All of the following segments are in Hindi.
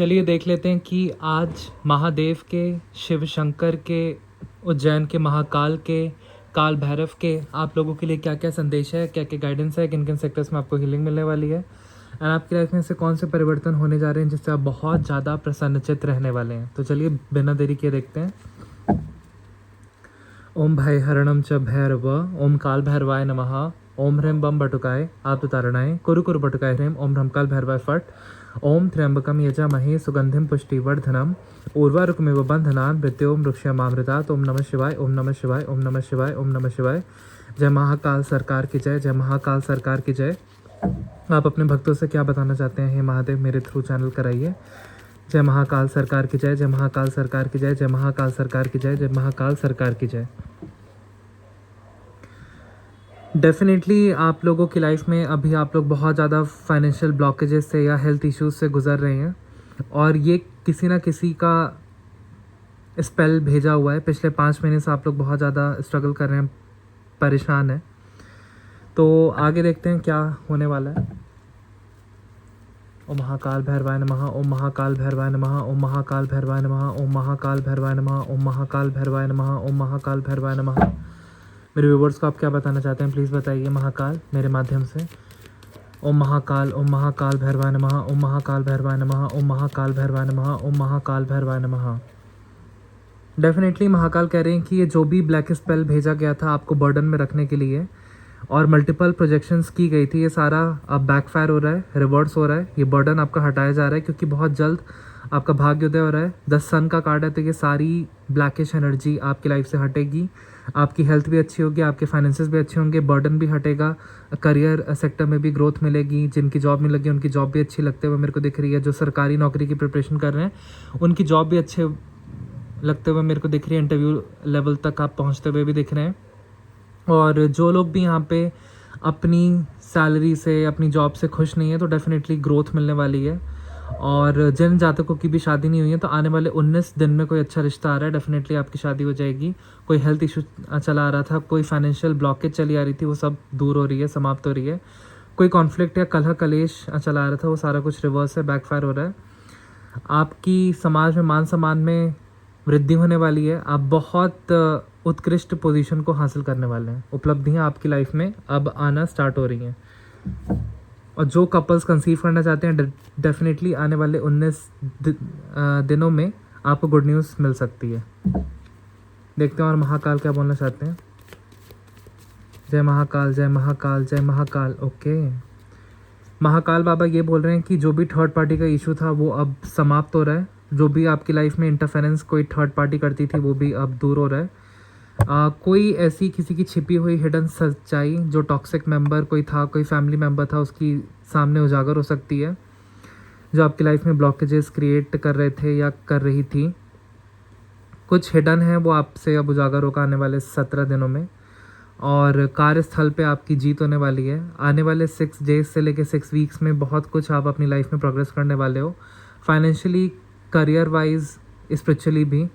चलिए देख लेते हैं कि आज महादेव के, शिव शंकर के, उज्जैन के महाकाल के, काल भैरव के आप लोगों के लिए क्या क्या संदेश है, क्या क्या गाइडेंस है, किन किन सेक्टर्स में आपको हीलिंग मिलने वाली है एंड आपकी लाइफ में से कौन से परिवर्तन होने जा रहे हैं जिससे आप बहुत ज़्यादा प्रसन्नचित रहने वाले हैं। तो चलिए बिना देरी किए देखते हैं। ओम भय हरणम च भैरव, ओम काल भैरवाय नमः, ओम ह्रीम बम बटुकाय आप तारणाय कुरु कुरु बटुकाय ह्रीम, ओम ह्रम काल भैरवाय फट, ओम त्र्यंबकम यजामहे सुगंधिम पुष्टिवर्धनम उर्वारुकमिव बंधनान् मृत्योर्म वृक्षमामृतात्। ओम नमः शिवाय, ओम नमः शिवाय, ओम नमः शिवाय, ओम नमः शिवाय। जय महाकाल सरकार की जय, जय महाकाल सरकार की जय। आप अपने भक्तों से क्या बताना चाहते हैं हे महादेव, मेरे थ्रू चैनल कराइए। जय महाकाल सरकार की जय, जय महाकाल सरकार की जय, जय महाकाल सरकार की जय, जय महाकाल सरकार की जय। डेफिनेटली आप लोगों की लाइफ में अभी आप लोग बहुत ज़्यादा फाइनेंशियल ब्लॉकेजेस से या हेल्थ इश्यूज से गुजर रहे हैं और ये किसी ना किसी का स्पेल भेजा हुआ है। पिछले 5 महीने से आप लोग बहुत ज़्यादा स्ट्रगल कर रहे हैं, परेशान हैं। तो आगे देखते हैं क्या होने वाला है। ओम महाकाल भैरवाय नमः, ओम महाकाल भैरवाय नमः, ओम महाकाल भैरवाय नमः, ओम महाकाल भैरवाय नमः, ओम महाकाल भैरवाय नमः, ओम महाकाल भैरवाय नमः। मेरे व्यूवर्स को आप क्या बताना चाहते हैं प्लीज़ बताइए महाकाल मेरे माध्यम से। ओम महाकाल भैरवाय नमः, ओम महाकाल भैरवाय नमः, ओम महाकाल भैरवाय नमः, ओम महाकाल भैरवाय नमः। डेफिनेटली महाकाल कह रहे हैं कि ये जो भी ब्लैक स्पेल भेजा गया था आपको बर्डन में रखने के लिए और मल्टीपल प्रोजेक्शंस की गई थी, ये सारा अब बैकफायर हो रहा है, रिवर्स हो रहा है। ये बर्डन आपका हटाया जा रहा है क्योंकि बहुत जल्द आपका भाग्योदय हो रहा है। 10 सन का कार्ड है, तो ये सारी ब्लैकिश एनर्जी आपकी लाइफ से हटेगी। आपकी हेल्थ भी अच्छी होगी, आपके फाइनेंसेस भी अच्छे होंगे, बर्डन भी हटेगा, करियर सेक्टर में भी ग्रोथ मिलेगी। जिनकी जॉब नहीं लगी उनकी जॉब भी अच्छी लगते हुए मेरे को दिख रही है। जो सरकारी नौकरी की प्रिपरेशन कर रहे हैं उनकी जॉब भी अच्छे लगते हुए मेरे को दिख रही है। इंटरव्यू लेवल तक आप पहुँचते हुए भी दिख रहे हैं। और जो लोग भी यहाँ पे अपनी सैलरी से, अपनी जॉब से खुश नहीं है तो डेफिनेटली ग्रोथ मिलने वाली है। और जिन जातकों की भी शादी नहीं हुई है तो आने वाले 19 दिन में कोई अच्छा रिश्ता आ रहा है, डेफिनेटली आपकी शादी हो जाएगी। कोई हेल्थ इशू चला आ रहा था, कोई फाइनेंशियल ब्लॉकेज चली आ रही थी, वो सब दूर हो रही है, समाप्त हो रही है। कोई कॉन्फ्लिक्ट या कलह कलेश चला आ रहा था, वो सारा कुछ रिवर्स है, बैकफायर हो रहा है। आपकी समाज में मान सम्मान में वृद्धि होने वाली है। आप बहुत उत्कृष्ट पोजीशन को हासिल करने वाले हैं। उपलब्धियां आपकी लाइफ में अब आना स्टार्ट हो रही हैं। और जो कपल्स कंसीव करना चाहते हैं डेफिनेटली आने वाले 19 दिनों में आपको गुड न्यूज़ मिल सकती है। देखते हैं और महाकाल क्या बोलना चाहते हैं। जय महाकाल, जय महाकाल, जय महाकाल। ओके, महाकाल बाबा ये बोल रहे हैं कि जो भी थर्ड पार्टी का इशू था वो अब समाप्त हो रहा है। जो भी आपकी लाइफ में इंटरफेरेंस कोई थर्ड पार्टी करती थी वो भी अब दूर हो रहा है। कोई ऐसी किसी की छिपी हुई हिडन सच्चाई, जो टॉक्सिक मेंबर कोई था, कोई फैमिली मेंबर था, उसकी सामने उजागर हो सकती है। जो आपकी लाइफ में ब्लॉकेजेस क्रिएट कर रहे थे या कर रही थी, कुछ हिडन है वो आपसे अब उजागर होगा आने वाले 17 दिनों में। और कार्यस्थल पे आपकी जीत होने वाली है। आने वाले 6 डेज से लेकर 6 वीक्स में बहुत कुछ आप अपनी लाइफ में प्रोग्रेस करने वाले हो, फाइनेंशियली, करियर वाइज, स्पिरिचुअली भी।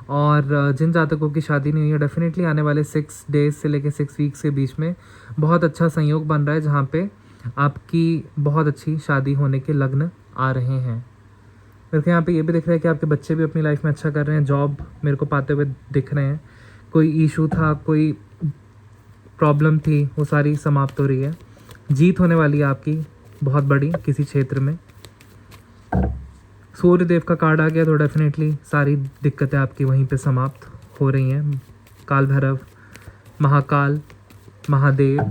और जिन जातकों की शादी नहीं हुई है डेफिनेटली आने वाले 6 डेज से लेकर 6 वीक्स के बीच में बहुत अच्छा संयोग बन रहा है जहाँ पे आपकी बहुत अच्छी शादी होने के लग्न आ रहे हैं। मेरे को यहाँ पे ये भी दिख रहा है कि आपके बच्चे भी अपनी लाइफ में अच्छा कर रहे हैं, जॉब मेरे को पाते हुए दिख रहे हैं। कोई इशू था, कोई प्रॉब्लम थी, वो सारी समाप्त हो रही है। जीत होने वाली है आपकी बहुत बड़ी किसी क्षेत्र में। सूर्य देव का कार्ड आ गया तो डेफिनेटली सारी दिक्कतें आपकी वहीं पे समाप्त हो रही हैं। काल भैरव, महाकाल, महादेव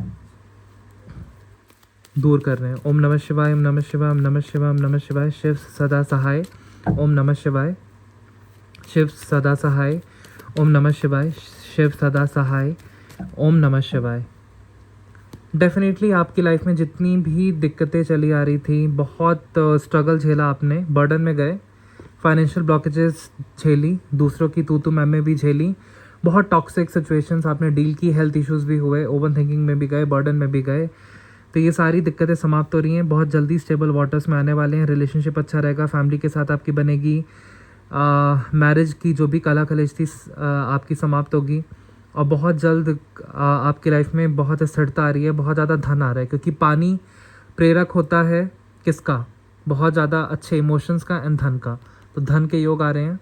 दूर कर रहे हैं। ओम नमः शिवाय, ओम नमः शिवाय, ओम नमः शिवाय, ओम नमः शिवाय। शिव सदा सहाय, ओम नमः शिवाय। शिव सदा सहाय, ओम नमः शिवाय। शिव सदा सहाय, ओम नमः शिवाय। डेफिनेटली आपकी लाइफ में जितनी भी दिक्कतें चली आ रही थी, बहुत स्ट्रगल झेला आपने, बर्डन में गए, फाइनेंशियल ब्लॉकेजेस झेली, दूसरों की तू मैं भी झेली, बहुत टॉक्सिक सिचुएशंस आपने डील की, हेल्थ इश्यूज़ भी हुए, ओवर थिंकिंग में भी गए, बर्डन में भी गए। तो ये सारी दिक्कतें समाप्त हो रही हैं। बहुत जल्दी स्टेबल वाटर्स में आने वाले हैं। रिलेशनशिप अच्छा रहेगा, फैमिली के साथ आपकी बनेगी। मैरिज की जो भी कला कलेश थी आपकी समाप्त होगी। और बहुत जल्द आपकी लाइफ में बहुत स्थिरता आ रही है, बहुत ज़्यादा धन आ रहा है। क्योंकि पानी प्रेरक होता है किसका? बहुत ज़्यादा अच्छे इमोशंस का एंड धन का। तो धन के योग आ रहे हैं,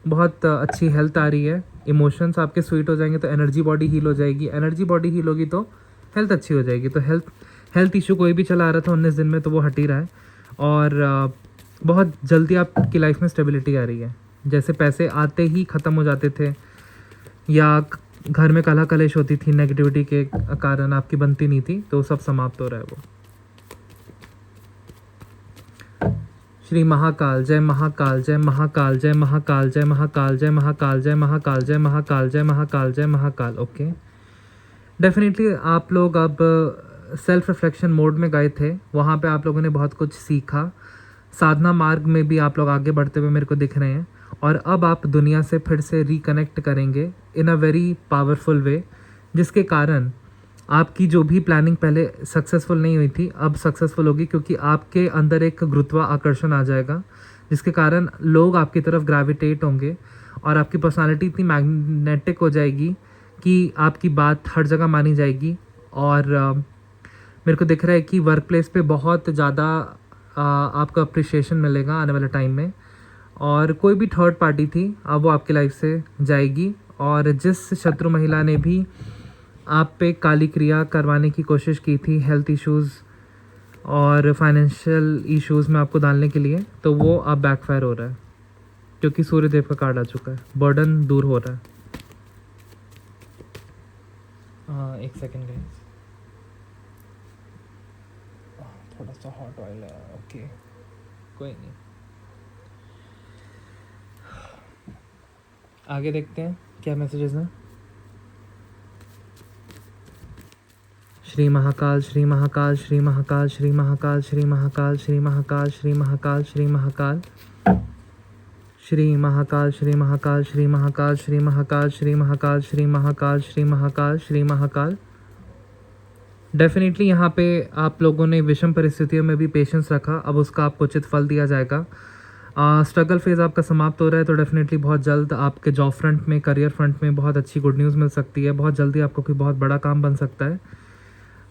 बहुत अच्छी हेल्थ आ रही है, इमोशंस आपके स्वीट हो जाएंगे तो एनर्जी बॉडी हील हो जाएगी, एनर्जी बॉडी हील होगी तो हेल्थ अच्छी हो जाएगी। तो हेल्थ इशू कोई भी चला आ रहा था 19 दिन में तो वो हट ही रहा है, और बहुत जल्दी आपकी लाइफ में स्टेबिलिटी आ रही है। जैसे पैसे आते ही ख़त्म हो जाते थे, या घर में कलह कलेश होती थी नेगेटिविटी के कारण, आपकी बनती नहीं थी, तो सब समाप्त हो रहा है वो। श्री महाकाल जय महाकाल जय महाकाल जय महाकाल जय महाकाल जय महाकाल जय महाकाल जय महाकाल जय महाकाल जय महाकाल। ओके, डेफिनेटली आप लोग अब सेल्फ रिफ्लेक्शन मोड में गए थे, वहाँ पे आप लोगों ने बहुत कुछ सीखा। साधना मार्ग में भी आप लोग आगे बढ़ते हुए मेरे को दिख रहे हैं, और अब आप दुनिया से फिर से रिकनेक्ट करेंगे इन अ वेरी पावरफुल वे, जिसके कारण आपकी जो भी प्लानिंग पहले सक्सेसफुल नहीं हुई थी अब सक्सेसफुल होगी, क्योंकि आपके अंदर एक गुरुत्वाकर्षण आ जाएगा, जिसके कारण लोग आपकी तरफ ग्रेविटेट होंगे, और आपकी पर्सनालिटी इतनी मैग्नेटिक हो जाएगी कि आपकी बात हर जगह मानी जाएगी। और मेरे को दिख रहा है कि वर्क प्लेस पे बहुत ज़्यादा आपको अप्रिशिएशन मिलेगा आने वाले टाइम में, और कोई भी थर्ड पार्टी थी अब वो आपकी लाइफ से जाएगी। और जिस शत्रु महिला ने भी आप पे काली क्रिया करवाने की कोशिश की थी हेल्थ इश्यूज़ और फाइनेंशियल इश्यूज़ में आपको डालने के लिए, तो वो अब बैकफायर हो रहा है, क्योंकि सूर्यदेव का कार्ड आ चुका है, बर्डन दूर हो रहा है। हाँ, एक सेकेंड गाइस, थोड़ा सा हॉट ऑयल है। ओके, कोई नहीं, आगे देखते हैं क्या मैसेजेस हैं। श्री महाकाल श्री महाकाल श्री महाकाल श्री महाकाल श्री महाकाल श्री महाकाल श्री महाकाल श्री महाकाल श्री महाकाल श्री महाकाल श्री महाकाल श्री महाकाल श्री महाकाल श्री महाकाल श्री महाकाल श्री महाकाल। डेफिनेटली यहाँ पे आप लोगों ने विषम परिस्थितियों में भी पेशेंस रखा, अब उसका आपको उचित फल दिया जाएगा। स्ट्रगल फेज़ आपका समाप्त हो रहा है, तो डेफिनेटली बहुत जल्द आपके जॉब फ्रंट में, करियर फ्रंट में बहुत अच्छी गुड न्यूज़ मिल सकती है, बहुत जल्दी आपको कोई बहुत बड़ा काम बन सकता है।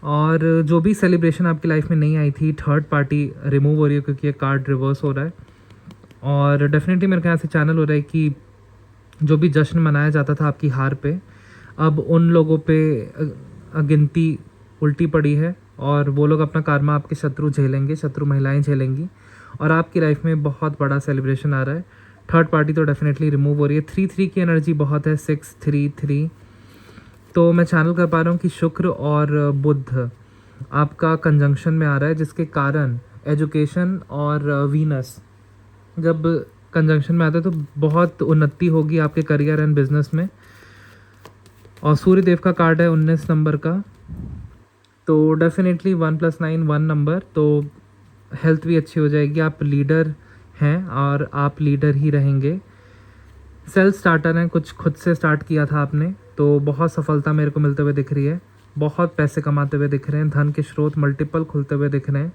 और जो भी सेलिब्रेशन आपकी लाइफ में नहीं आई थी, थर्ड पार्टी रिमूव हो रही है, क्योंकि ये कार्ड रिवर्स हो रहा है। और डेफिनेटली मेरे ख्याल से चैनल हो रहा है कि जो भी जश्न मनाया जाता था आपकी हार पे, अब उन लोगों पे गिनती उल्टी पड़ी है, और वो लोग अपना कार्मा आपके शत्रु झेलेंगे, शत्रु महिलाएं झेलेंगी, और आपकी लाइफ में बहुत बड़ा सेलिब्रेशन आ रहा है। थर्ड पार्टी तो डेफिनेटली रिमूव हो रही है। 3-3 की एनर्जी बहुत है, 6-3-3। तो मैं चैनल कर पा रहा हूँ कि शुक्र और बुध आपका कंजंक्शन में आ रहा है, जिसके कारण एजुकेशन और वीनस जब कंजंक्शन में आते हैं तो बहुत उन्नति होगी आपके करियर एंड बिजनेस में। और सूर्य देव का कार्ड है 19 नंबर का, तो डेफिनेटली 1+9 1 नंबर, तो हेल्थ भी अच्छी हो जाएगी। आप लीडर हैं और आप लीडर ही रहेंगे। सेल्फ स्टार्टर हैं, कुछ खुद से स्टार्ट किया था आपने, तो बहुत सफलता मेरे को मिलते हुए दिख रही है, बहुत पैसे कमाते हुए दिख रहे हैं, धन के स्रोत मल्टीपल खुलते हुए दिख रहे हैं।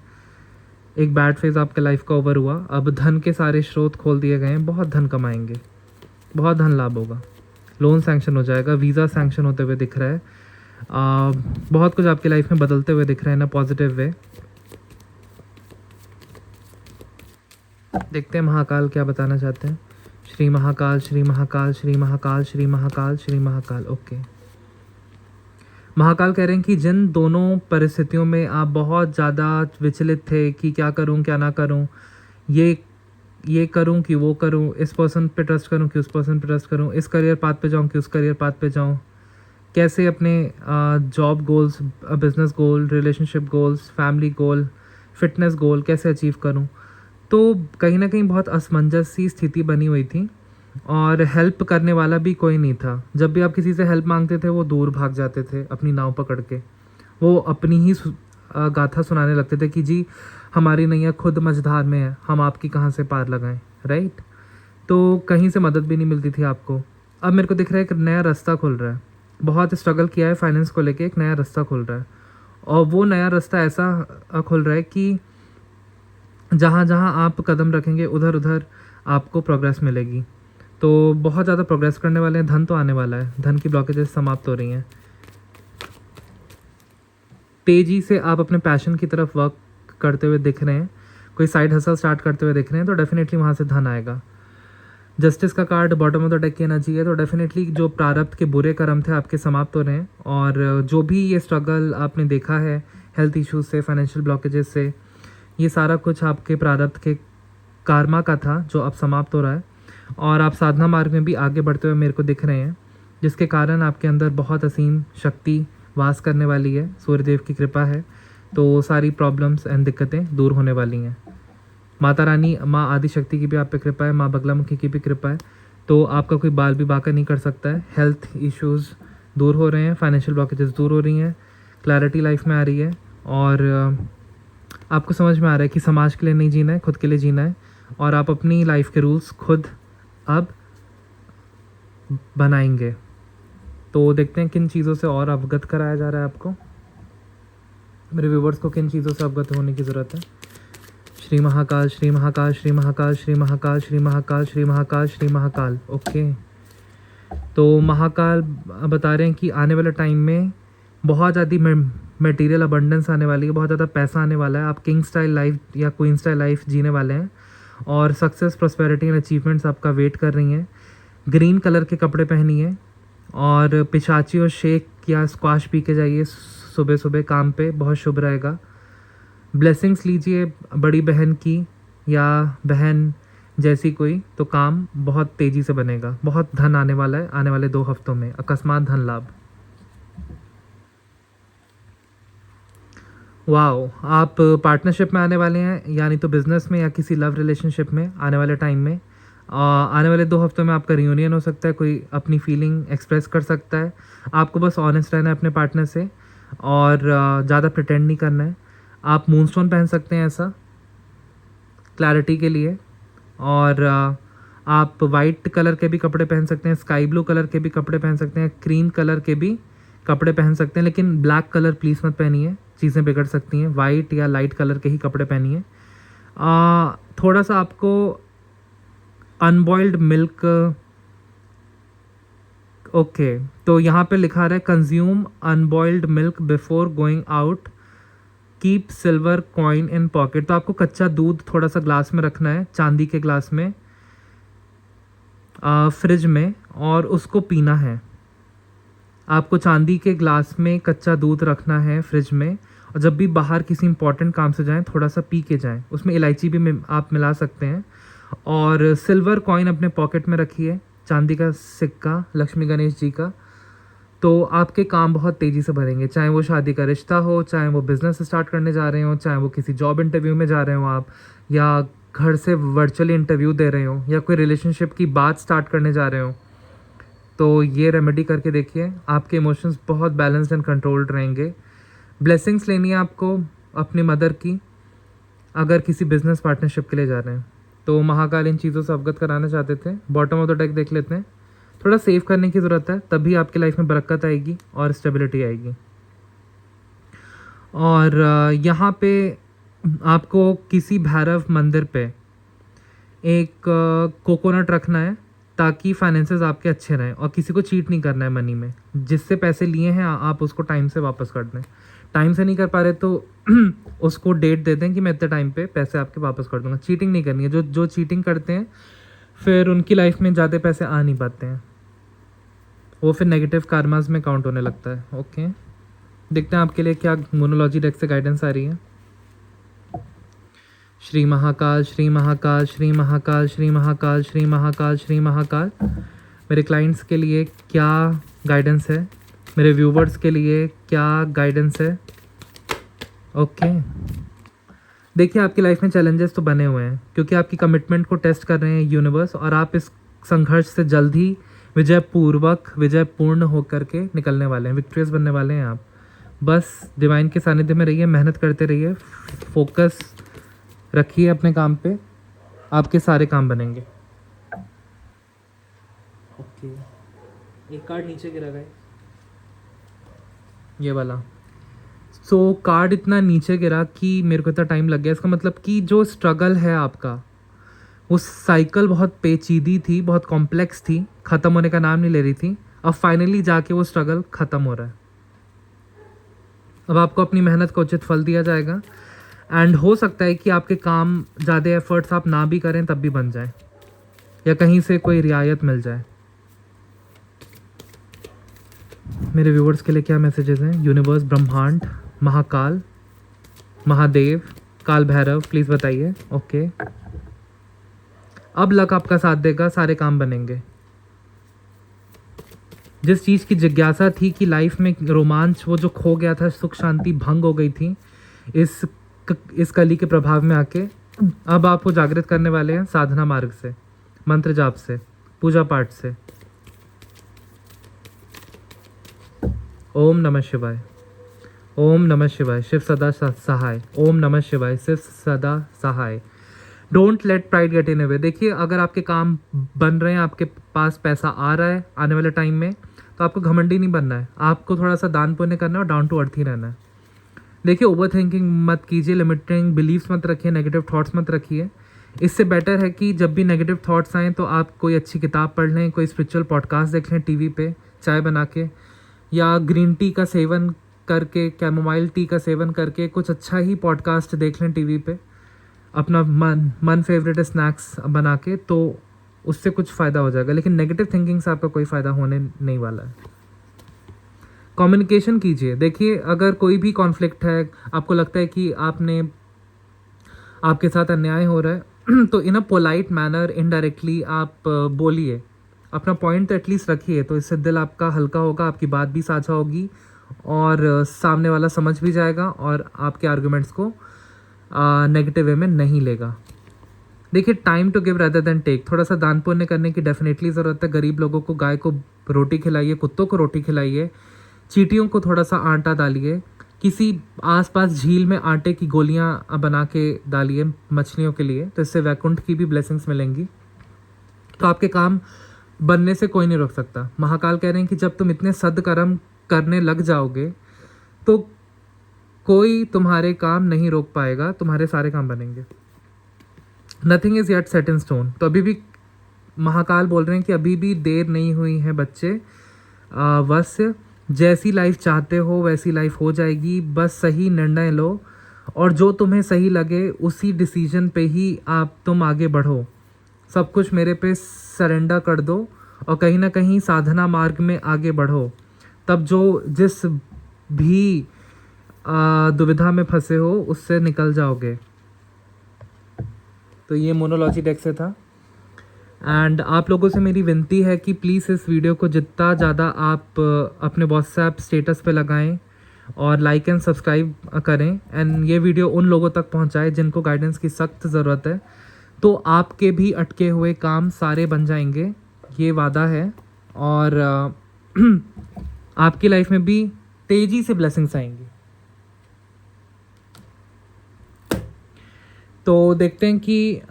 एक बैड फेज़ आपके लाइफ का ओवर हुआ, अब धन के सारे स्रोत खोल दिए गए हैं, बहुत धन कमाएंगे, बहुत धन लाभ होगा, लोन सैंक्शन हो जाएगा, वीज़ा सैंक्शन होते हुए दिख रहा है। बहुत कुछ आपकी लाइफ में बदलते हुए दिख रहे हैं ना पॉजिटिव वे। देखते हैं महाकाल क्या बताना चाहते हैं। श्री महाकाल श्री महाकाल श्री महाकाल श्री महाकाल श्री महाकाल। ओके, महाकाल कह रहे हैं कि जिन दोनों परिस्थितियों में आप बहुत ज़्यादा विचलित थे कि क्या करूं क्या ना करूं, ये करूं कि वो करूं, इस पर्सन पे ट्रस्ट करूं कि उस पर्सन पे ट्रस्ट करूं, इस करियर पाथ पे जाऊं कि उस करियर पाथ पे जाऊं, कैसे अपने job goals, business goal, relationship goals, family goal, fitness goal कैसे अचीव करूं, तो कहीं ना कहीं बहुत असमंजस सी स्थिति बनी हुई थी, और हेल्प करने वाला भी कोई नहीं था। जब भी आप किसी से हेल्प मांगते थे वो दूर भाग जाते थे अपनी नाव पकड़ के, वो अपनी ही गाथा सुनाने लगते थे कि जी हमारी नैया खुद मझधार में है, हम आपकी कहाँ से पार लगाएं, राइट। तो कहीं से मदद भी नहीं मिलती थी आपको। अब मेरे को दिख रहा है एक नया रास्ता खुल रहा है, बहुत स्ट्रगल किया है फाइनेंस को लेके, एक नया रास्ता खुल रहा है, और वो नया रास्ता ऐसा खुल रहा है कि जहाँ जहाँ आप कदम रखेंगे उधर उधर आपको प्रोग्रेस मिलेगी। तो बहुत ज़्यादा प्रोग्रेस करने वाले हैं, धन तो आने वाला है, धन की ब्लॉकेजेस समाप्त हो रही हैं। तेज़ी से आप अपने पैशन की तरफ वर्क करते हुए दिख रहे हैं, कोई साइड हसल स्टार्ट करते हुए दिख रहे हैं तो डेफिनेटली वहाँ से धन आएगा। जस्टिस का card bottom of the deck की एनर्जी है, तो डेफिनेटली जो प्रारब्ध के बुरे कर्म थे आपके समाप्त हो रहे हैं, और जो भी ये स्ट्रगल आपने देखा है हेल्थ इश्यूज से, फाइनेंशियल ब्लॉकेजेस से, ये सारा कुछ आपके प्रारब्ध के कार्मा का था जो अब समाप्त हो रहा है। और आप साधना मार्ग में भी आगे बढ़ते हुए मेरे को दिख रहे हैं, जिसके कारण आपके अंदर बहुत असीम शक्ति वास करने वाली है। सूर्यदेव की कृपा है तो सारी प्रॉब्लम्स एंड दिक्कतें दूर होने वाली हैं। माता रानी, माँ आदि शक्ति की भी आप पे कृपा है, माँ बगलामुखी की भी कृपा है, तो आपका कोई बाल भी बाका नहीं कर सकता है। हेल्थ इश्यूज़ दूर हो रहे हैं, फाइनेंशियल ब्लॉकेजेस दूर हो रही हैं, क्लैरिटी लाइफ में आ रही है, और आपको समझ में आ रहा है कि समाज के लिए नहीं जीना है, खुद के लिए जीना है, और आप अपनी लाइफ के रूल्स खुद अब बनाएंगे। तो देखते हैं किन चीज़ों से और अवगत कराया जा रहा है आपको, मेरे व्यूवर्स को किन चीज़ों से अवगत होने की ज़रूरत है। श्री महाकाल, श्री महाकाल, श्री महाकाल, श्री महाकाल, श्री महाकाल, श्री महाकाल, श्री महाकाल। ओके, तो महाकाल बता रहे हैं कि आने वाले टाइम में बहुत ज़्यादा मटेरियल अबंडेंस आने वाली है, बहुत ज़्यादा पैसा आने वाला है, आप किंग स्टाइल लाइफ या क्वीन स्टाइल लाइफ जीने वाले हैं, और सक्सेस, प्रॉस्पेरिटी एंड अचीवमेंट्स आपका वेट कर रही हैं। ग्रीन कलर के कपड़े पहनिए, और पिशाची और शेक या स्क्वाश पी के जाइए सुबह सुबह काम पे, बहुत शुभ रहेगा। ब्लेसिंग्स लीजिए बड़ी बहन की या बहन जैसी कोई, तो काम बहुत तेज़ी से बनेगा, बहुत धन आने वाला है आने वाले 2 हफ्तों में, अकस्मात धन लाभ। वाओ, आप पार्टनरशिप में आने वाले हैं, यानी तो बिजनेस में या किसी लव रिलेशनशिप में आने वाले टाइम में। आने वाले 2 हफ्तों में आपका रियूनियन हो सकता है, कोई अपनी फीलिंग एक्सप्रेस कर सकता है। आपको बस ऑनेस्ट रहना है अपने पार्टनर से, और ज़्यादा प्रिटेंड नहीं करना है। आप मूनस्टोन पहन सकते हैं ऐसा क्लैरिटी के लिए, और आप वाइट कलर के भी कपड़े पहन सकते हैं, स्काई ब्लू कलर के भी कपड़े पहन सकते हैं, क्रीम कलर के भी कपड़े पहन सकते हैं, लेकिन ब्लैक कलर प्लीज़ मत पहनिए, चीज़ें बिगड़ सकती हैं। वाइट या लाइट कलर के ही कपड़े पहनिए। थोड़ा सा आपको अनबॉइल्ड मिल्क, ओके, तो यहाँ पे लिखा रहा है consume unboiled milk before going out, keep silver coin in pocket. तो आपको कच्चा दूध थोड़ा सा ग्लास में रखना है, चांदी के ग्लास में, फ्रिज में, और उसको पीना है। आपको चांदी के ग्लास में कच्चा दूध रखना है फ्रिज में, और जब भी बाहर किसी इंपॉर्टेंट काम से जाएं थोड़ा सा पी के जाएं। उसमें इलायची भी आप मिला सकते हैं, और सिल्वर कॉइन अपने पॉकेट में रखिए, चांदी का सिक्का लक्ष्मी गणेश जी का। तो आपके काम बहुत तेज़ी से भरेंगे, चाहे वो शादी का रिश्ता हो, चाहे वो बिज़नेस स्टार्ट करने जा रहे हो, चाहे वो किसी जॉब इंटरव्यू में जा रहे हो आप, या घर से वर्चुअली इंटरव्यू दे रहे हो, या कोई रिलेशनशिप की बात स्टार्ट करने जा रहे हो। तो ये रेमेडी करके देखिए, आपके इमोशंस बहुत बैलेंस्ड एंड कंट्रोल्ड रहेंगे। ब्लेसिंग्स लेनी है आपको अपनी मदर की, अगर किसी बिजनेस पार्टनरशिप के लिए जा रहे हैं। तो महाकाल इन चीज़ों से अवगत कराना चाहते थे। बॉटम ऑफ द डेक देख लेते हैं, थोड़ा सेव करने की ज़रूरत है, तभी आपकी लाइफ में बरकत आएगी और स्टेबिलिटी आएगी। और यहाँ पे आपको किसी भैरव मंदिर पे एक कोकोनट रखना है, ताकि फाइनेंसेस आपके अच्छे रहें, और किसी को चीट नहीं करना है मनी में। जिससे पैसे लिए हैं आप उसको टाइम से वापस कर दें। टाइम से नहीं कर पा रहे तो उसको डेट दे दें कि मैं इतने टाइम पे पैसे आपके वापस कर दूंगा। चीटिंग नहीं करनी है। जो चीटिंग करते हैं फिर उनकी लाइफ में ज़्यादा पैसे आ नहीं पाते हैं, वो फिर नेगेटिव कार्मास में काउंट होने लगता है। ओके, देखते हैं आपके लिए क्या मोनोलॉजी डेक से गाइडेंस आ रही है। श्री महाकाल, श्री महाकाल, श्री महाकाल, श्री महाकाल, श्री महाकाल, श्री महाकाल। मेरे क्लाइंट्स के लिए क्या गाइडेंस है, मेरे व्यूवर्स के लिए क्या गाइडेंस है। ओके, देखिए आपकी लाइफ में चैलेंजेस तो बने हुए हैं, क्योंकि आपकी कमिटमेंट को टेस्ट कर रहे हैं यूनिवर्स, और आप इस संघर्ष से जल्द ही विजयपूर्ण होकर के निकलने वाले हैं, विक्ट्रियस बनने वाले हैं आप। बस डिवाइन के सानिध्य में रहिए, मेहनत करते रहिए, फोकस रखिए अपने काम पे, आपके सारे काम बनेंगे। ओके, एक कार्ड नीचे गिरा गया, ये वाला। सो कार्ड इतना नीचे गिरा कि मेरे को इतना टाइम लग गया। इसका मतलब कि जो स्ट्रगल है आपका, वो साइकिल बहुत पेचीदी थी, बहुत कॉम्प्लेक्स थी, ख़त्म होने का नाम नहीं ले रही थी। अब फाइनली जाके वो स्ट्रगल ख़त्म हो रहा है। अब आपको अपनी मेहनत का उचित फल दिया जाएगा। एंड हो सकता है कि आपके काम ज़्यादा एफर्ट्स आप ना भी करें तब भी बन जाए, या कहीं से कोई रियायत मिल जाए। मेरे व्यूवर्स के लिए क्या मैसेजेस हैं? यूनिवर्स, ब्रह्मांड, महाकाल, महादेव, काल भैरव, प्लीज़ बताइए। ओके, अब लक आपका साथ देगा, सारे काम बनेंगे। जिस चीज़ की जिज्ञासा थी कि लाइफ में रोमांच, वो जो खो गया था, सुख शांति भंग हो गई थी इस कली के प्रभाव में आके, अब आपको जागृत करने वाले हैं साधना मार्ग से, मंत्र जाप से, पूजा पाठ से। ओम नमः शिवाय, ओम नमः शिवाय, शिव सदा सहाय। ओम नमः शिवाय, शिव सदा सहाय। Don't let pride get in way. देखिए, अगर आपके काम बन रहे हैं, आपके पास पैसा आ रहा है आने वाले टाइम में, तो आपको घमंडी नहीं बनना है, आपको थोड़ा सा दान पुण्य करना है और डाउन टू अर्थ ही रहना है। देखिए, ओवर थिंकिंग मत कीजिए, लिमिटिंग बिलीव्स मत रखिए, नेगेटिव थॉट्स मत रखिए। इससे बेटर है कि जब भी नेगेटिव थॉट्स आएँ तो आप कोई अच्छी किताब पढ़ लें, कोई स्पिरिचुअल पॉडकास्ट देख लें टीवी पे चाय बना के, या ग्रीन टी का सेवन करके, कैमोमाइल टी का सेवन करके कुछ अच्छा ही पॉडकास्ट देख लें टीवी पे, अपना मन फेवरेट स्नैक्स बना के, तो उससे कुछ फ़ायदा हो जाएगा। लेकिन नेगेटिव थिंकिंग से आपका कोई फ़ायदा होने नहीं वाला है। कम्युनिकेशन कीजिए। देखिए, अगर कोई भी कॉन्फ्लिक्ट है, आपको लगता है कि आपके साथ अन्याय हो रहा है तो इन अ पोलाइट मैनर इनडायरेक्टली आप बोलिए, अपना पॉइंट तो एटलीस्ट रखिए, तो इससे दिल आपका हल्का होगा, आपकी बात भी साझा होगी और सामने वाला समझ भी जाएगा और आपके आर्गुमेंट्स को नेगेटिव वे में नहीं लेगा। देखिए, time to give rather than take. थोड़ा सा दान पुण्य करने की डेफिनेटली ज़रूरत है। गरीब लोगों को, गाय को रोटी खिलाइए, कुत्तों को रोटी खिलाइए, चींटियों को थोड़ा सा आटा डालिए, किसी आसपास झील में आटे की गोलियां बना के डालिए मछलियों के लिए, तो इससे वैकुंठ की भी ब्लेसिंग्स मिलेंगी। तो आपके काम बनने से कोई नहीं रोक सकता। महाकाल कह रहे हैं कि जब तुम इतने सद्कर्म करने लग जाओगे तो कोई तुम्हारे काम नहीं रोक पाएगा, तुम्हारे सारे काम बनेंगे। Nothing is yet set in stone. तो अभी भी महाकाल बोल रहे हैं कि अभी भी देर नहीं हुई है बच्चे, बस जैसी लाइफ चाहते हो वैसी लाइफ हो जाएगी, बस सही निर्णय लो और जो तुम्हें सही लगे उसी डिसीजन पे ही तुम आगे बढ़ो। सब कुछ मेरे पे सरेंडर कर दो और कहीं ना कहीं साधना मार्ग में आगे बढ़ो। तब जिस भी दुविधा में फंसे हो उससे निकल जाओगे। तो ये मोनोलॉजी डेक से था। एंड आप लोगों से मेरी विनती है कि प्लीज़ इस वीडियो को जितना ज़्यादा आप अपने व्हाट्सएप स्टेटस पे लगाएं और लाइक एंड सब्सक्राइब करें, एंड ये वीडियो उन लोगों तक पहुंचाएं जिनको गाइडेंस की सख्त ज़रूरत है, तो आपके भी अटके हुए काम सारे बन जाएंगे, ये वादा है। और आपकी लाइफ में भी तेज़ी से ब्लेसिंग्स आएंगी। तो देखते हैं कि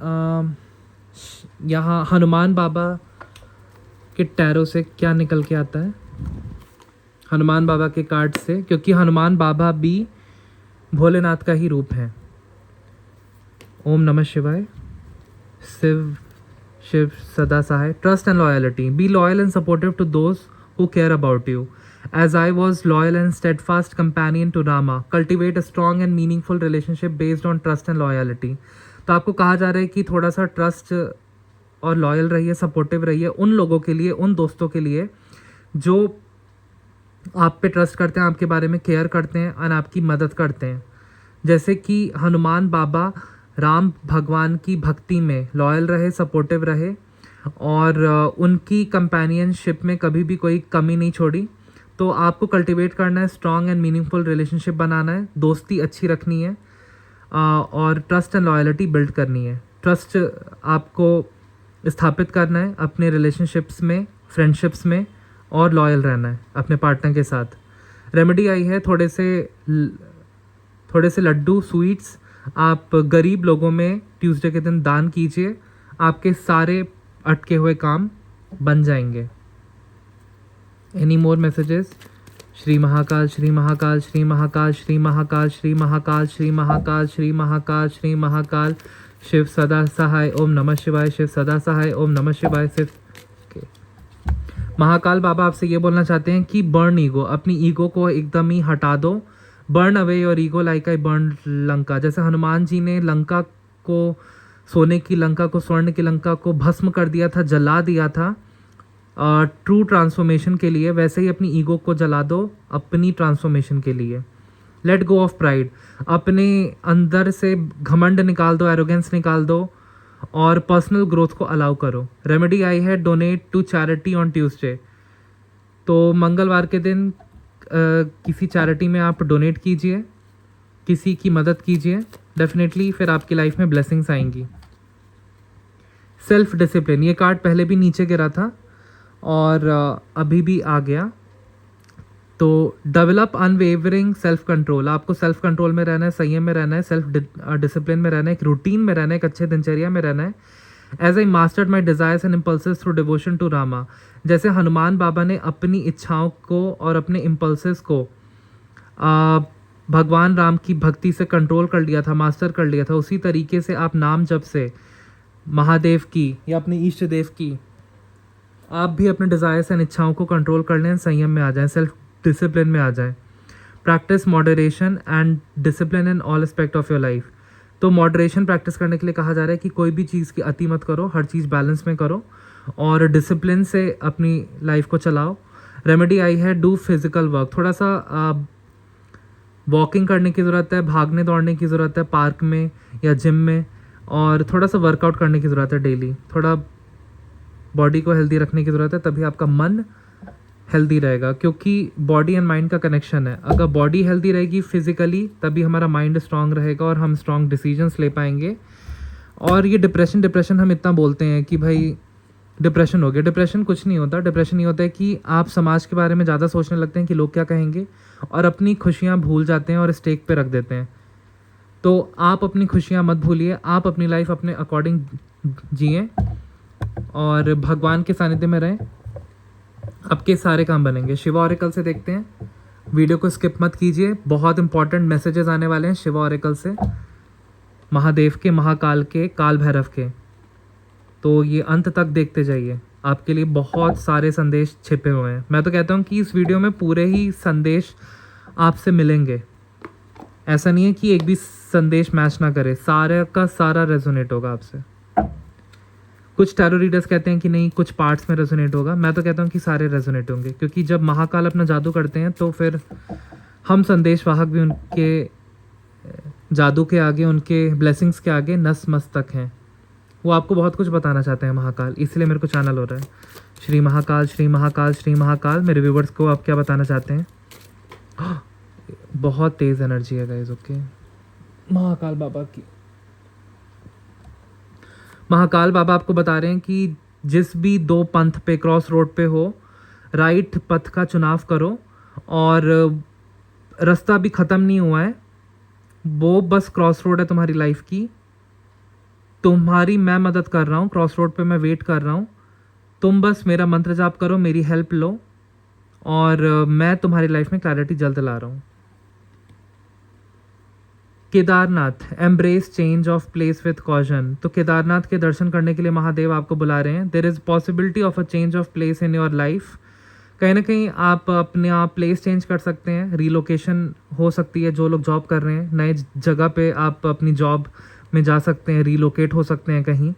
यहाँ हनुमान बाबा के टैरो से क्या निकल के आता है, हनुमान बाबा के कार्ड से, क्योंकि हनुमान बाबा भी भोलेनाथ का ही रूप है। ओम नमः शिवाय, शिव सदा सहाय। Trust and loyalty. Be loyal and supportive to those who care about you as I was loyal and steadfast companion to Rama. Cultivate a strong and meaningful relationship based on trust and loyalty. तो आपको कहा जा रहा है कि थोड़ा सा ट्रस्ट और लॉयल रहिए, सपोर्टिव रहिए उन लोगों के लिए, उन दोस्तों के लिए जो आप पे ट्रस्ट करते हैं, आपके बारे में केयर करते हैं और आपकी मदद करते हैं। जैसे कि हनुमान बाबा राम भगवान की भक्ति में लॉयल रहे, सपोर्टिव रहे और उनकी कंपेनियनशिप में कभी भी कोई कमी नहीं छोड़ी। तो आपको कल्टीवेट करना है, स्ट्रॉन्ग एंड मीनिंगफुल रिलेशनशिप बनाना है, दोस्ती अच्छी रखनी है और ट्रस्ट एंड लॉयलिटी बिल्ड करनी है। ट्रस्ट आपको स्थापित करना है अपने रिलेशनशिप्स में, फ्रेंडशिप्स में, और लॉयल रहना है अपने पार्टनर के साथ। रेमेडी आई है, थोड़े से लड्डू, स्वीट्स आप गरीब लोगों में ट्यूसडे के दिन दान कीजिए, आपके सारे अटके हुए काम बन जाएंगे। Any more messages? Shri Mahakal, Shri Mahakal, Shri Mahakal, Shri Mahakal, Shri Mahakal, Shri Mahakal, Shri Mahakal, Shri Mahakal, Shiv सदा सहाय। ओम नमः शिवाय, शिव सदा सहाय। ओम नमः शिवाय, शिव। महाकाल बाबा आपसे ये बोलना चाहते हैं कि बर्न ईगो, अपनी ईगो को एकदम ही हटा दो, burn away your ego like I burn Lanka. जैसे हनुमान जी ने लंका को, सोने की लंका को, स्वर्ण की लंका को भस्म कर दिया था, जला दिया था ट्रू ट्रांसफॉर्मेशन के लिए, वैसे ही अपनी ईगो को जला दो अपनी ट्रांसफॉर्मेशन के लिए। लेट गो ऑफ प्राइड, अपने अंदर से घमंड निकाल दो, एरोगेंस निकाल दो और पर्सनल ग्रोथ को अलाउ करो। रेमेडी आई है donate to charity on Tuesday. तो मंगलवार के दिन किसी चैरिटी में आप डोनेट कीजिए, किसी की मदद कीजिए, डेफिनेटली फिर आपकी लाइफ में ब्लेसिंग्स आएंगी। सेल्फ डिसिप्लिन, ये कार्ड पहले भी नीचे गिरा था और अभी भी आ गया। तो डेवलप अनवेवरिंग सेल्फ कंट्रोल, आपको सेल्फ कंट्रोल में रहना है, संयम में रहना है, सेल्फ डिसिप्लिन में रहना है, एक रूटीन में रहना है, एक अच्छे दिनचर्या में रहना है। As I mastered my desires and impulses through devotion to Rama, जैसे हनुमान बाबा ने अपनी इच्छाओं को और अपने इम्पल्सेस को भगवान राम की भक्ति से कंट्रोल कर लिया था, मास्टर कर लिया था, उसी तरीके से आप नाम जप से महादेव की या अपने इष्ट देव की आप भी अपने डिज़ायर्स एंड इच्छाओं को कंट्रोल कर लें, संयम में आ जाएं, सेल्फ डिसिप्लिन में आ जाएं। Practice moderation and discipline in all aspect of your life. तो मॉडरेशन प्रैक्टिस करने के लिए कहा जा रहा है कि कोई भी चीज़ की अति मत करो, हर चीज़ बैलेंस में करो और डिसिप्लिन से अपनी लाइफ को चलाओ। रेमेडी आई है डू फिजिकल वर्क, थोड़ा सा वॉकिंग करने की ज़रूरत है, भागने दौड़ने की ज़रूरत है पार्क में या जिम में, और थोड़ा सा वर्कआउट करने की ज़रूरत है डेली, थोड़ा बॉडी को हेल्दी रखने की ज़रूरत है, तभी आपका मन हेल्दी रहेगा, क्योंकि बॉडी एंड माइंड का कनेक्शन है। अगर बॉडी हेल्दी रहेगी फिजिकली, तभी हमारा माइंड स्ट्रांग रहेगा और हम स्ट्रांग डिसीजंस ले पाएंगे। और ये डिप्रेशन हम इतना बोलते हैं कि भाई डिप्रेशन हो गया, डिप्रेशन कुछ नहीं होता। डिप्रेशन ये होता है कि आप समाज के बारे में ज़्यादा सोचने लगते हैं कि लोग क्या कहेंगे, और अपनी खुशियाँ भूल जाते हैं और स्टेक पे रख देते हैं। तो आप अपनी खुशियाँ मत भूलिए, आप अपनी लाइफ अपने अकॉर्डिंग जिए और भगवान के सानिध्य में रहें, आपके सारे काम बनेंगे। शिवा ऑरेकल से देखते हैं, वीडियो को स्किप मत कीजिए, बहुत इंपॉर्टेंट मैसेजेस आने वाले हैं शिवा ऑरेकल से, महादेव के, महाकाल के, काल भैरव के। तो ये अंत तक देखते जाइए, आपके लिए बहुत सारे संदेश छिपे हुए हैं। मैं तो कहता हूँ कि इस वीडियो में पूरे ही संदेश आपसे मिलेंगे, ऐसा नहीं है कि एक भी संदेश मैच ना करे, सारे का सारा रेजोनेट होगा आपसे। कुछ टैरो रीडर्स कहते हैं कि नहीं, कुछ पार्ट्स में रेजोनेट होगा, मैं तो कहता हूँ कि सारे रेजोनेट होंगे, क्योंकि जब महाकाल अपना जादू करते हैं तो फिर हम संदेशवाहक भी उनके जादू के आगे, उनके ब्लेसिंग्स के आगे नस मस्तक हैं। वो आपको बहुत कुछ बताना चाहते हैं महाकाल, इसलिए मेरे को चैनल हो रहा है। श्री महाकाल, श्री महाकाल, श्री महाकाल। मेरे व्यूवर्स को आप क्या बताना चाहते हैं? बहुत तेज़ एनर्जी है गाइस। ओके, महाकाल बाबा की, महाकाल बाबा आपको बता रहे हैं कि जिस भी दो पंथ पे, क्रॉस रोड पे हो, राइट पथ का चुनाव करो, और रास्ता भी ख़त्म नहीं हुआ है, वो बस क्रॉस रोड है तुम्हारी लाइफ की। तुम्हारी मैं मदद कर रहा हूँ, क्रॉस रोड पे मैं वेट कर रहा हूँ, तुम बस मेरा मंत्र जाप करो, मेरी हेल्प लो, और मैं तुम्हारी लाइफ में क्लैरिटी जल्द ला रहा हूँ। Kedarnath, embrace change of place with caution. तो केदारनाथ के दर्शन करने के लिए महादेव आपको बुला रहे हैं। There is possibility of a change of place in your life. कहीं ना कहीं आप अपने आप प्लेस चेंज कर सकते हैं, रीलोकेशन हो सकती है। जो लोग जॉब कर रहे हैं, नए जगह पे आप अपनी जॉब में जा सकते हैं, रीलोकेट हो सकते हैं, कहीं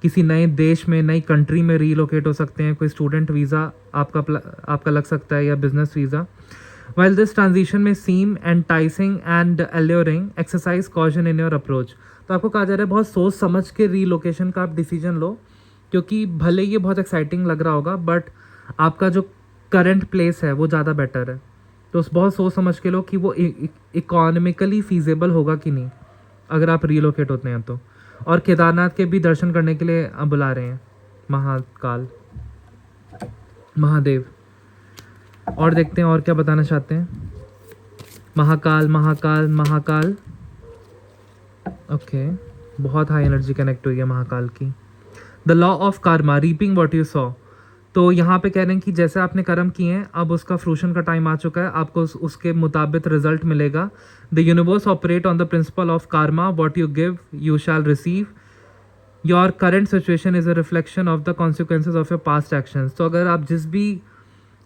किसी नए देश में, नई कंट्री में रीलोकेट हो सकते हैं। कोई स्टूडेंट वीज़ा आपका लग सकता है, या business visa. While this transition may seem enticing and alluring, exercise caution in your approach। तो आपको कहा जा रहा है बहुत सोच समझ के रीलोकेशन का आप डिसीजन लो, क्योंकि भले ये बहुत एक्साइटिंग लग रहा होगा, बट आपका जो करंट प्लेस है वो ज़्यादा बेटर है। तो बहुत सोच समझ के लो कि वो इकोनॉमिकली फीजेबल होगा कि नहीं, अगर आप रीलोकेट होते हैं तो। और केदारनाथ के भी दर्शन करने के लिए बुला रहे हैं महाकाल, महादेव। और देखते हैं और क्या बताना चाहते हैं। महाकाल, महाकाल, महाकाल। ओके, बहुत हाई एनर्जी कनेक्ट हुई है महाकाल की। The law of Karma, reaping what you saw. तो यहाँ पे कह रहे हैं कि जैसे आपने कर्म किए हैं, अब उसका फ्रूशन का टाइम आ चुका है, आपको उसके मुताबिक रिजल्ट मिलेगा। The universe operate on the principle of Karma, what you give you shall receive. Your current situation is a reflection of the consequences of your past actions. तो अगर आप जिस भी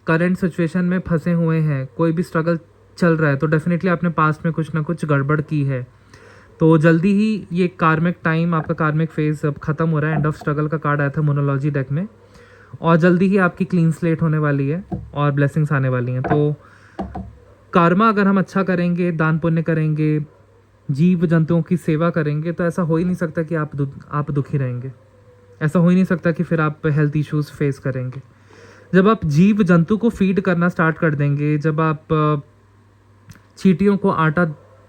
करंट सिचुएशन में फंसे हुए हैं, कोई भी स्ट्रगल चल रहा है तो डेफिनेटली आपने पास्ट में कुछ ना कुछ गड़बड़ की है। तो जल्दी ही ये कार्मिक टाइम, आपका कार्मिक फेज अब ख़त्म हो रहा है। एंड ऑफ स्ट्रगल का कार्ड आया था मोनोलॉजी डेक में, और जल्दी ही आपकी क्लीन स्लेट होने वाली है और ब्लेसिंग्स आने वाली हैं। तो कर्मा अगर हम अच्छा करेंगे, दान पुण्य करेंगे, जीव जंतुओं की सेवा करेंगे, तो ऐसा हो ही नहीं सकता कि आप दुखी रहेंगे। ऐसा हो ही नहीं सकता कि फिर आप हेल्थ इश्यूज फेस करेंगे। जब आप जीव जंतु को फीड करना स्टार्ट कर देंगे, जब आप चींटियों को आटा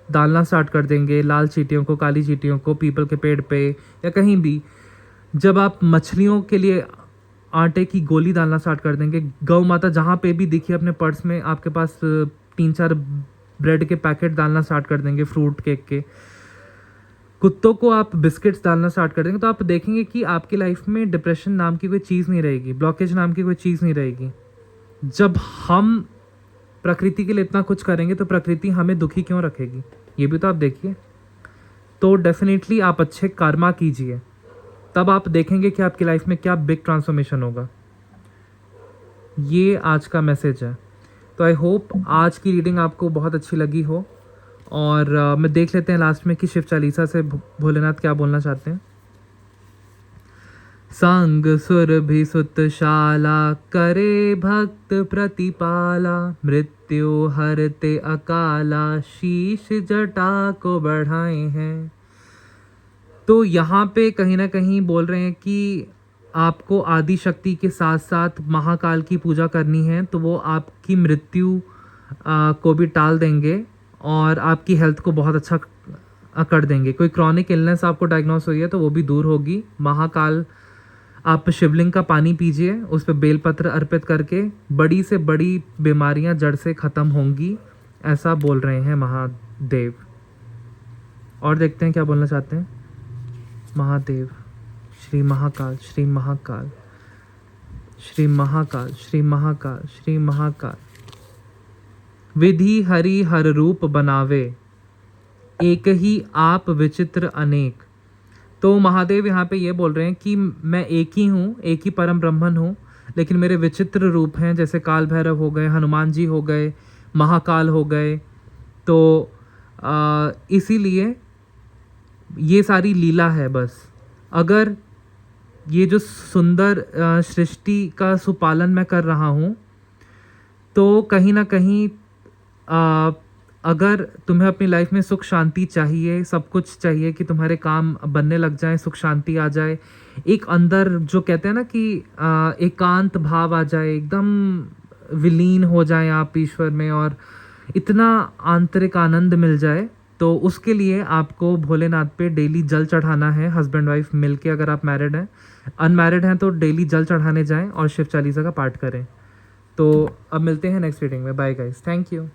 डालना स्टार्ट कर देंगे, लाल चींटियों को, काली चींटियों को, पीपल के पेड़ पे या कहीं भी, जब आप मछलियों के लिए आटे की गोली डालना स्टार्ट कर देंगे, गौ माता जहाँ पे भी दिखी अपने पर्स में आपके पास 3-4 ब्रेड के पैकेट डालना स्टार्ट कर देंगे, फ्रूट केक के, कुत्तों को आप बिस्किट्स डालना स्टार्ट कर देंगे, तो आप देखेंगे कि आपकी लाइफ में डिप्रेशन नाम की कोई चीज़ नहीं रहेगी, ब्लॉकेज नाम की कोई चीज़ नहीं रहेगी। जब हम प्रकृति के लिए इतना कुछ करेंगे तो प्रकृति हमें दुखी क्यों रखेगी, ये भी तो आप देखिए। तो डेफिनेटली आप अच्छे कर्मा कीजिए, तब आप देखेंगे कि आपकी लाइफ में क्या बिग ट्रांसफॉर्मेशन होगा। ये आज का मैसेज है। तो आई होप आज की रीडिंग आपको बहुत अच्छी लगी हो। और मैं देख लेते हैं लास्ट में कि शिव चालीसा से भोलेनाथ क्या बोलना चाहते हैं। संग सुर भी सुतशाला, करे भक्त प्रतिपाला, मृत्यु हरते अकाला, शीश जटा को बढ़ाए हैं। तो यहाँ पे कहीं ना कहीं बोल रहे हैं कि आपको आदि शक्ति के साथ साथ महाकाल की पूजा करनी है, तो वो आपकी मृत्यु को भी टाल देंगे और आपकी हेल्थ को बहुत अच्छा कर देंगे। कोई क्रॉनिक इलनेस आपको डायग्नोस हुई है तो वो भी दूर होगी। महाकाल, आप शिवलिंग का पानी पीजिए, उस पर बेलपत्र अर्पित करके बड़ी से बड़ी बीमारियां जड़ से ख़त्म होंगी, ऐसा बोल रहे हैं महादेव। और देखते हैं क्या बोलना चाहते हैं महादेव। श्री महाकाल, श्री महाकाल, श्री महाकाल, श्री महाकाल, श्री महाकाल। विधि हरि हर रूप बनावे, एक ही आप विचित्र अनेक। तो महादेव यहाँ पे ये बोल रहे हैं कि मैं एक ही हूँ, एक ही परम ब्रह्मन हूँ, लेकिन मेरे विचित्र रूप हैं, जैसे काल भैरव हो गए, हनुमान जी हो गए, महाकाल हो गए। तो इसीलिए ये सारी लीला है। बस अगर ये जो सुंदर सृष्टि का सुपालन मैं कर रहा हूँ, तो कहीं ना कहीं अगर तुम्हें अपनी लाइफ में सुख शांति चाहिए, सब कुछ चाहिए कि तुम्हारे काम बनने लग जाए, सुख शांति आ जाए, एक अंदर जो कहते हैं ना कि एकांत भाव आ जाए, एकदम विलीन हो जाए आप ईश्वर में और इतना आंतरिक आनंद मिल जाए, तो उसके लिए आपको भोलेनाथ पे डेली जल चढ़ाना है। हस्बैंड वाइफ मिलके, अगर आप मैरिड हैं, अनमैरिड हैं तो डेली जल चढ़ाने जाएं और शिव चालीसा का पाठ करें। तो अब मिलते हैं नेक्स्ट रीडिंग में। Bye guys, thank you.